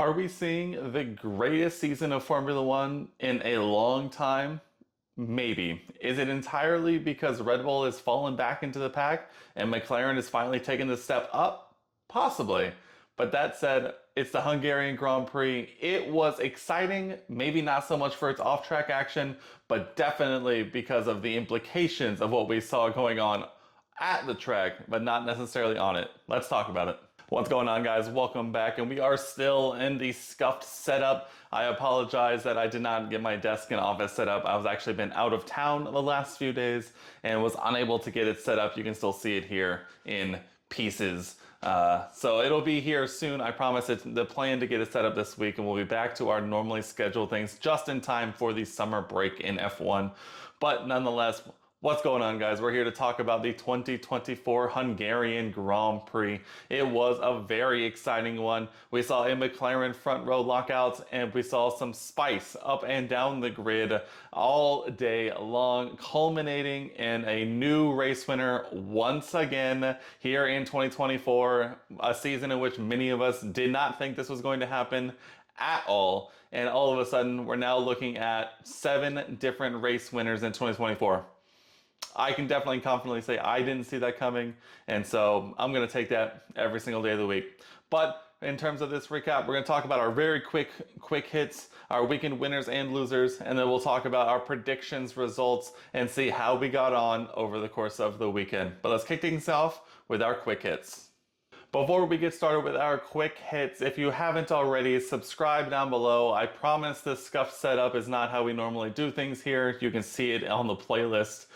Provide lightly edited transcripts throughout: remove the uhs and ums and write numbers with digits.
Are we seeing the greatest season of Formula One in a long time? Maybe. Is it entirely because Red Bull has fallen back into the pack and McLaren is finally taking the step up? Possibly. But that said, it's the Hungarian Grand Prix. It was exciting, maybe not so much for its off track action, but definitely because of the implications of what we saw going on at the track, but not necessarily on it. Let's talk about it. What's going on, guys? Welcome back, and we are still in the scuffed setup. I apologize that I did not get my desk and office set up. I've actually been out of town the last few days and was unable to get it set up. You can still see it here in pieces. So it'll be here soon. I promise. It's the plan to get it set up this week, and we'll be back to our normally scheduled things just in time for the summer break in F1. But nonetheless, what's going on, guys? We're here to talk about the 2024 Hungarian Grand Prix. It was a very exciting one. We saw a McLaren front row lockout, and we saw some spice up and down the grid all day long, culminating in a new race winner once again here in 2024, a season in which many of us did not think this was going to happen at all. And all of a sudden, we're now looking at 7 different race winners in 2024. I can definitely confidently say I didn't see that coming, and so I'm going to take that every single day of the week. But in terms of this recap, we're going to talk about our very quick hits, our weekend winners and losers, and then we'll talk about our predictions, results, and see how we got on over the course of the weekend. But let's kick things off with our quick hits. Before we get started with our quick hits, if you haven't already, subscribe down below. I promise this scuffed setup is not how we normally do things here. You can see it on the playlist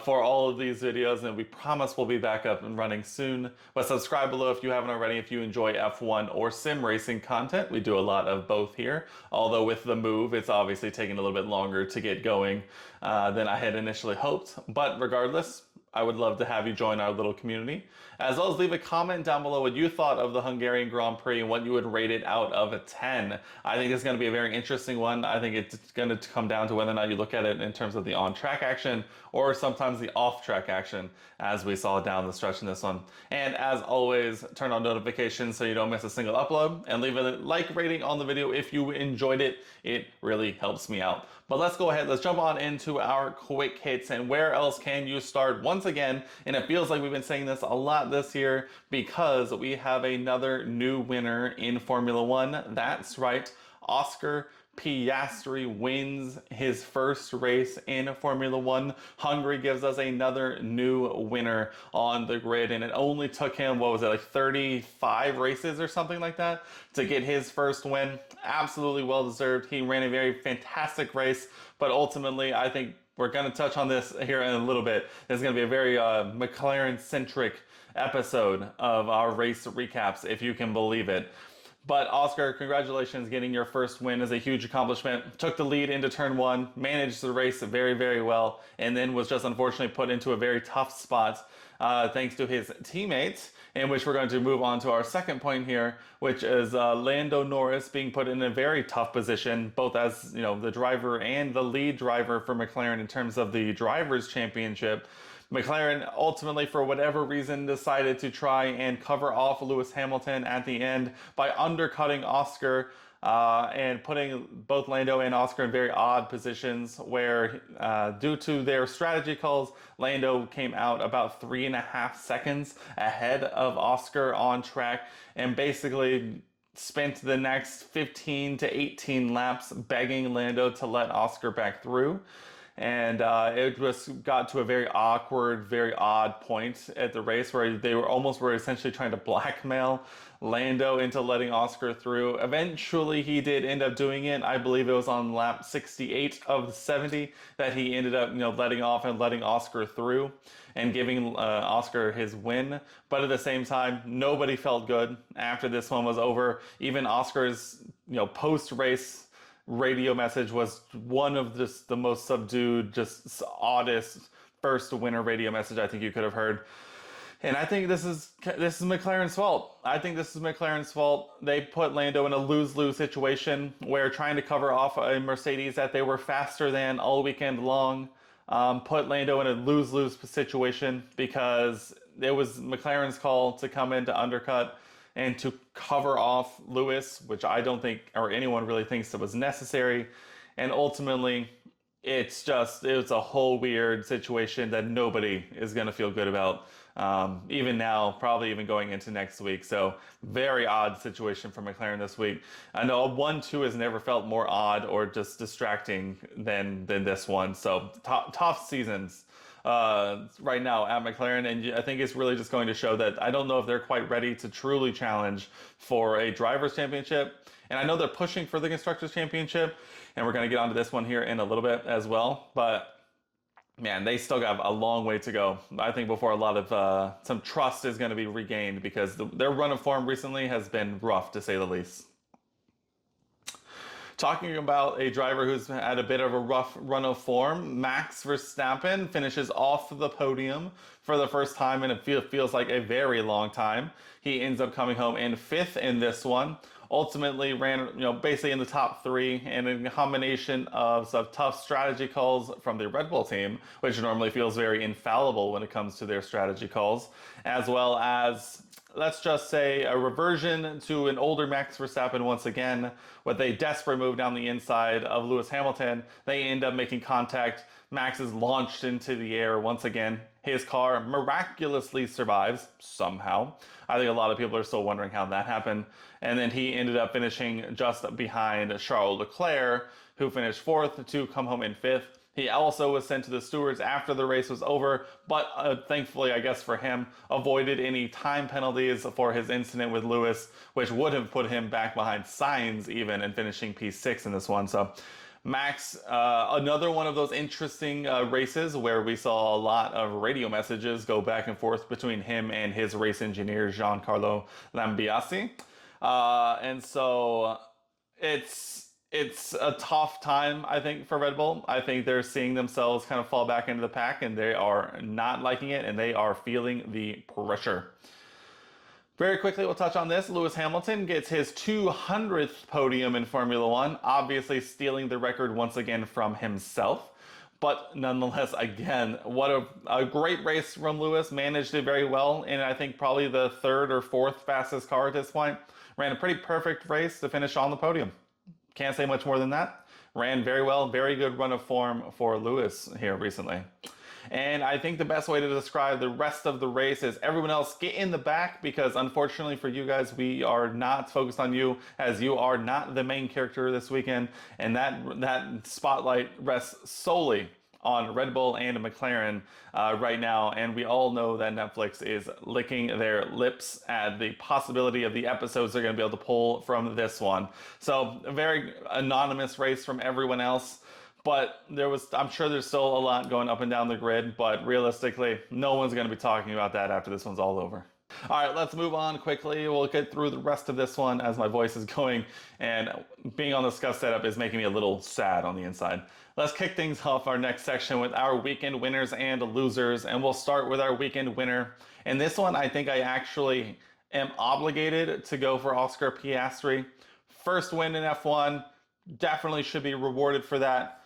for all of these videos, and we promise we'll be back up and running soon. But subscribe below if you haven't already, if you enjoy F1 or sim racing content. We do a lot of both here, although with the move, it's obviously taking a little bit longer to get going than I had initially hoped. But regardless, I would love to have you join our little community, as well as leave a comment down below what you thought of the Hungarian Grand Prix and what you would rate it out of a 10. I think it's going to be a very interesting one. I think it's going to come down to whether or not you look at it in terms of the on-track action or sometimes the off-track action, as we saw down the stretch in this one. And as always, turn on notifications so you don't miss a single upload, and leave a like rating on the video if you enjoyed it. It really helps me out. But let's go ahead, let's jump on into our quick hits. And where else can you start? Once again, and it feels like we've been saying this a lot this year, because we have another new winner in Formula One. That's right, Oscar Piastri wins his first race in Formula One. Hungary gives us another new winner on the grid, and it only took him, what was it, like 35 races or something like that to get his first win. Absolutely well deserved. He ran a very fantastic race, but ultimately, I think we're going to touch on this here in a little bit. It's going to be a very McLaren-centric episode of our race recaps, if you can believe it. But Oscar, congratulations, getting your first win is a huge accomplishment. Took the lead into turn 1, managed the race very, very well, and then was just unfortunately put into a very tough spot thanks to his teammates, in which we're going to move on to our second point here, which is Lando Norris being put in a very tough position, both as the driver and the lead driver for McLaren in terms of the Drivers' Championship. McLaren ultimately, for whatever reason, decided to try and cover off Lewis Hamilton at the end by undercutting Oscar and putting both Lando and Oscar in very odd positions where, due to their strategy calls, Lando came out about 3.5 seconds ahead of Oscar on track and basically spent the next 15 to 18 laps begging Lando to let Oscar back through. And it just got to a very awkward, very odd point at the race where they were essentially trying to blackmail Lando into letting Oscar through. Eventually, he did end up doing it. I believe it was on lap 68 of 70 that he ended up, letting off and letting Oscar through and giving Oscar his win. But at the same time, nobody felt good after this one was over. Even Oscar's, post-race radio message was one of the most subdued, just oddest first winner radio message I think you could have heard. And I think this is McLaren's fault. I think this is McLaren's fault. They put Lando in a lose-lose situation where trying to cover off a Mercedes that they were faster than all weekend long put Lando in a lose-lose situation because it was McLaren's call to come in to undercut. and to cover off Lewis, which I don't think, or anyone really thinks that was necessary. And ultimately, it's a whole weird situation that nobody is going to feel good about. Even now, probably even going into next week. So very odd situation for McLaren this week. I know 1-2 has never felt more odd or just distracting than this one. So tough seasons right now at McLaren, and I think it's really just going to show that I don't know if they're quite ready to truly challenge for a drivers' championship. And I know they're pushing for the constructors' championship, and we're going to get onto this one here in a little bit as well. But man, they still got a long way to go, I think, before a lot of some trust is going to be regained, because their run of form recently has been rough, to say the least. Talking about a driver who's had a bit of a rough run of form, Max Verstappen finishes off the podium for the first time in feels like a very long time. He ends up coming home in 5th in this one. Ultimately ran, basically in the top 3, and in a combination of some tough strategy calls from the Red Bull team, which normally feels very infallible when it comes to their strategy calls, as well as, let's just say, a reversion to an older Max Verstappen once again, with a desperate move down the inside of Lewis Hamilton. They end up making contact. Max is launched into the air once again. His car miraculously survives somehow. I think a lot of people are still wondering how that happened. And then he ended up finishing just behind Charles Leclerc, who finished 4th to come home in 5th. He also was sent to the stewards after the race was over, but thankfully, I guess for him, avoided any time penalties for his incident with Lewis, which would have put him back behind Sainz even, and finishing P6 in this one. So Max, another one of those interesting races where we saw a lot of radio messages go back and forth between him and his race engineer, Giancarlo Lambiase. And so it's a tough time, I think, for Red Bull. I think they're seeing themselves kind of fall back into the pack, and they are not liking it, and they are feeling the pressure. Very quickly, we'll touch on this. Lewis Hamilton gets his 200th podium in Formula One, obviously stealing the record once again from himself. But nonetheless, again, what a great race from Lewis. Managed it very well, and I think probably the 3rd or 4th fastest car at this point. Ran a pretty perfect race to finish on the podium. Can't say much more than that. Ran very well, very good run of form for Lewis here recently. And I think the best way to describe the rest of the race is everyone else get in the back, because unfortunately for you guys, we are not focused on you, as you are not the main character this weekend. And that spotlight rests solely on Red Bull and McLaren right now, and we all know that Netflix is licking their lips at the possibility of the episodes they're going to be able to pull from this one. So a very anonymous race from everyone else, but I'm sure there's still a lot going up and down the grid, but realistically, no one's going to be talking about that after this one's all over. All right, let's move on quickly. We'll get through the rest of this one as my voice is going, and being on the scuff setup is making me a little sad on the inside. Let's kick things off our next section with our weekend winners and losers, and we'll start with our weekend winner. And this one, I think I actually am obligated to go for Oscar Piastri. First win in F1, definitely should be rewarded for that.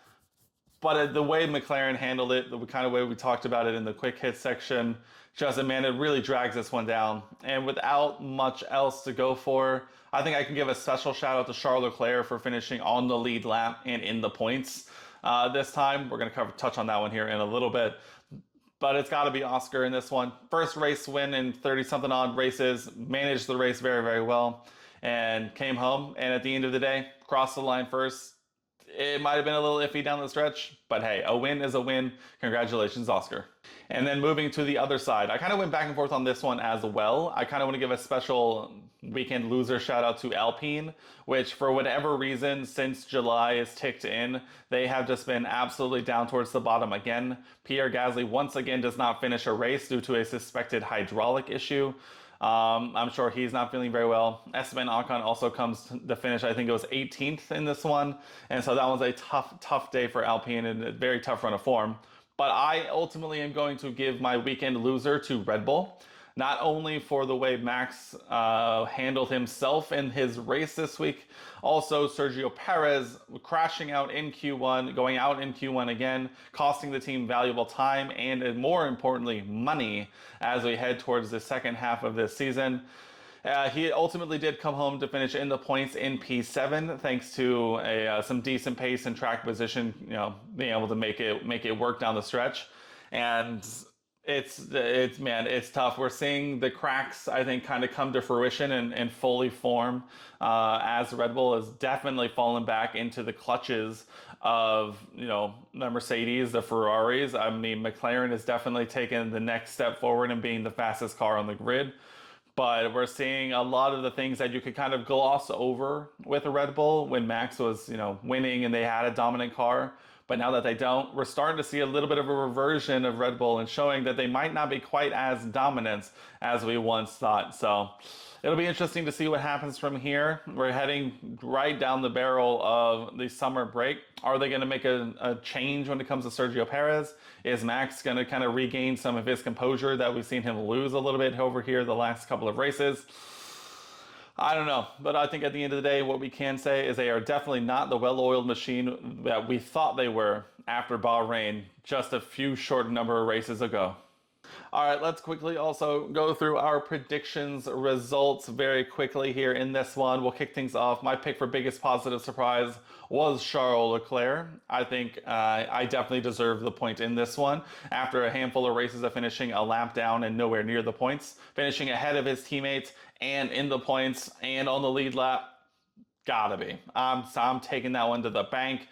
But the way McLaren handled it, the kind of way we talked about it in the quick hit section, just, man, it really drags this one down. And without much else to go for, I think I can give a special shout out to Charles Leclerc for finishing on the lead lap and in the points this time. We're going to touch on that one here in a little bit. But it's got to be Oscar in this one. First race win in 30-something odd races, managed the race very, very well, and came home. And at the end of the day, crossed the line first. It might have been a little iffy down the stretch, but hey, a win is a win. Congratulations, Oscar. And then moving to the other side, I kind of went back and forth on this one as well. I kind of want to give a special weekend loser shout out to Alpine, which for whatever reason, since July is ticked in, they have just been absolutely down towards the bottom again. Pierre Gasly once again does not finish a race due to a suspected hydraulic issue. I'm sure he's not feeling very well. Esteban Ocon also comes to the finish. I think it was 18th in this one. And so that was a tough day for Alpine and a very tough run of form. But I ultimately am going to give my weekend loser to Red Bull. Not only for the way Max handled himself in his race this week, also Sergio Perez crashing out in Q1, going out in Q1 again, costing the team valuable time and more importantly, money as we head towards the second half of this season. He ultimately did come home to finish in the points in P7, thanks to some decent pace and track position. Being able to make it work down the stretch, and it's tough. We're seeing the cracks, I think, kind of come to fruition and fully form as Red Bull has definitely fallen back into the clutches of the Mercedes, the Ferraris. I mean, McLaren has definitely taken the next step forward in being the fastest car on the grid. But we're seeing a lot of the things that you could kind of gloss over with a Red Bull when Max was, winning and they had a dominant car. But now that they don't, we're starting to see a little bit of a reversion of Red Bull and showing that they might not be quite as dominant as we once thought. So it'll be interesting to see what happens from here. We're heading right down the barrel of the summer break. Are they going to make a change when it comes to Sergio Perez? Is Max going to kind of regain some of his composure that we've seen him lose a little bit over here the last couple of races? I don't know, but I think at the end of the day, what we can say is they are definitely not the well-oiled machine that we thought they were after Bahrain just a few short number of races ago. All right, let's quickly also go through our predictions results very quickly here in this one. We'll kick things off. My pick for biggest positive surprise was Charles Leclerc. I think I definitely deserve the point in this one. After a handful of races of finishing a lap down and nowhere near the points, finishing ahead of his teammates and in the points and on the lead lap, gotta be. I'm taking that one to the bank.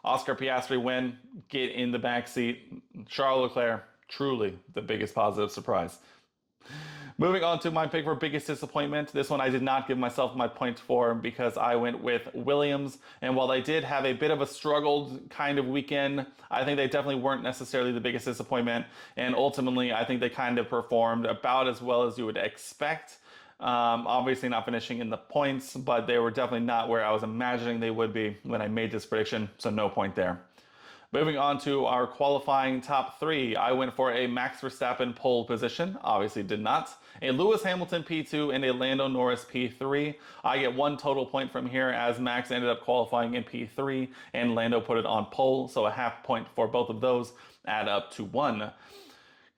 Oscar Piastri win, get in the back seat. Charles Leclerc, truly the biggest positive surprise. Moving on to my pick for biggest disappointment. This one I did not give myself my point for because I went with Williams. And while they did have a bit of a struggled kind of weekend, I think they definitely weren't necessarily the biggest disappointment. And ultimately, I think they kind of performed about as well as you would expect. Obviously not finishing in the points, but they were definitely not where I was imagining they would be when I made this prediction. So no point there. Moving on to our qualifying top three, I went for a Max Verstappen pole position. Obviously did not. A Lewis Hamilton P2 and a Lando Norris P3. I get one total point from here as Max ended up qualifying in P3 and Lando put it on pole. So a half point for both of those add up to one.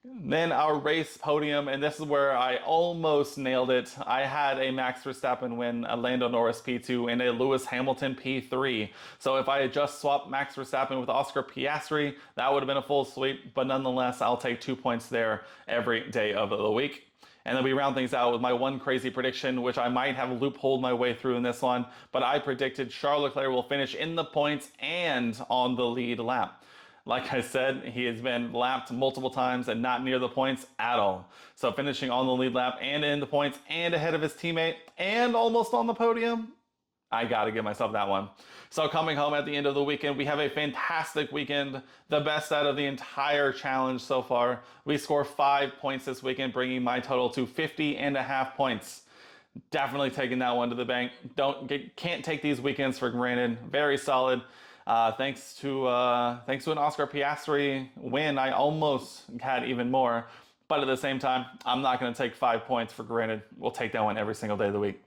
Then our race podium, and this is where I almost nailed it. I had a Max Verstappen win, a Lando Norris P2, and a Lewis Hamilton P3. So if I had just swapped Max Verstappen with Oscar Piastri, that would have been a full sweep. But nonetheless, I'll take 2 points there every day of the week. And then we round things out with my one crazy prediction, which I might have loopholed my way through in this one. But I predicted Charles Leclerc will finish in the points and on the lead lap. Like I said, he has been lapped multiple times and not near the points at all. So finishing on the lead lap and in the points and ahead of his teammate and almost on the podium, I gotta give myself that one. So coming home at the end of the weekend, we have a fantastic weekend, the best out of the entire challenge so far. We score 5 points this weekend, bringing my total to 50.5 points. Definitely taking that one to the bank. Can't take these weekends for granted. Very solid. Thanks to an Oscar Piastri win, I almost had even more. But at the same time, I'm not going to take 5 points for granted. We'll take that one every single day of the week.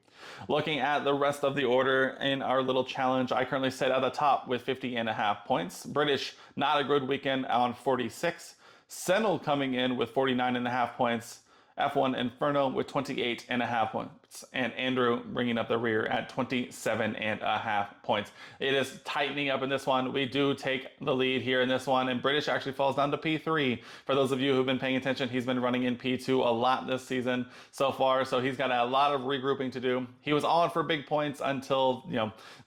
Looking at the rest of the order in our little challenge, I currently sit at the top with 50.5 points. British, not a good weekend on 46. Senel coming in with 49.5 points. F1 Inferno with 28.5 points, and Andrew bringing up the rear at 27.5 points. It is tightening up in this one. We do take the lead here in this one, and British actually falls down to P3. For those of you who've been paying attention, he's been running in P2 a lot this season so far, so he's got a lot of regrouping to do. He was on for big points until,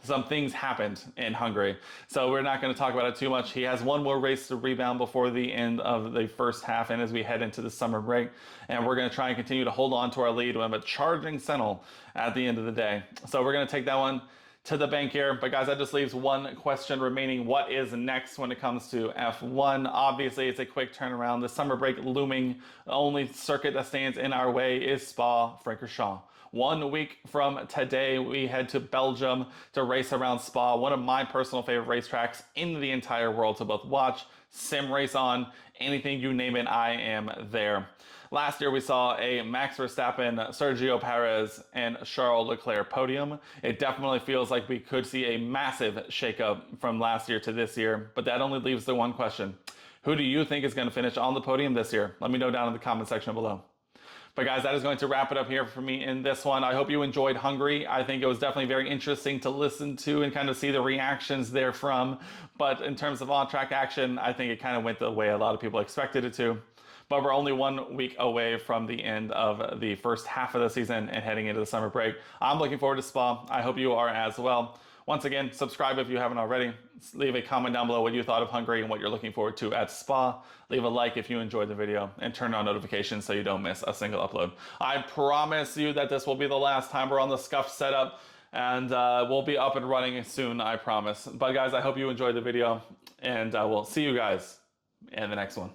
some things happened in Hungary. So we're not going to talk about it too much. He has one more race to rebound before the end of the first half and as we head into the summer break. And we're going to try and continue to hold on to our lead with a charging Senel at the end of the day. So we're going to take that one to the bank here. But guys, that just leaves one question remaining. What is next when it comes to F1? Obviously, it's a quick turnaround. The summer break looming. The only circuit that stands in our way is Spa-Francorchamps. 1 week from today, we head to Belgium to race around Spa, one of my personal favorite racetracks in the entire world to both watch, sim race on, anything you name it, I am there. Last year, we saw a Max Verstappen, Sergio Perez, and Charles Leclerc podium. It definitely feels like we could see a massive shakeup from last year to this year, but that only leaves the one question. Who do you think is going to finish on the podium this year? Let me know down in the comment section below. But guys, that is going to wrap it up here for me in this one. I hope you enjoyed Hungary. I think it was definitely very interesting to listen to and kind of see the reactions therefrom. But in terms of on-track action, I think it kind of went the way a lot of people expected it to. But we're only 1 week away from the end of the first half of the season and heading into the summer break. I'm looking forward to Spa. I hope you are as well. Once again, subscribe if you haven't already. Leave a comment down below what you thought of Hungary and what you're looking forward to at Spa. Leave a like if you enjoyed the video and turn on notifications so you don't miss a single upload. I promise you that this will be the last time we're on the scuff setup, and we'll be up and running soon, I promise. But guys, I hope you enjoyed the video, and I will see you guys in the next one.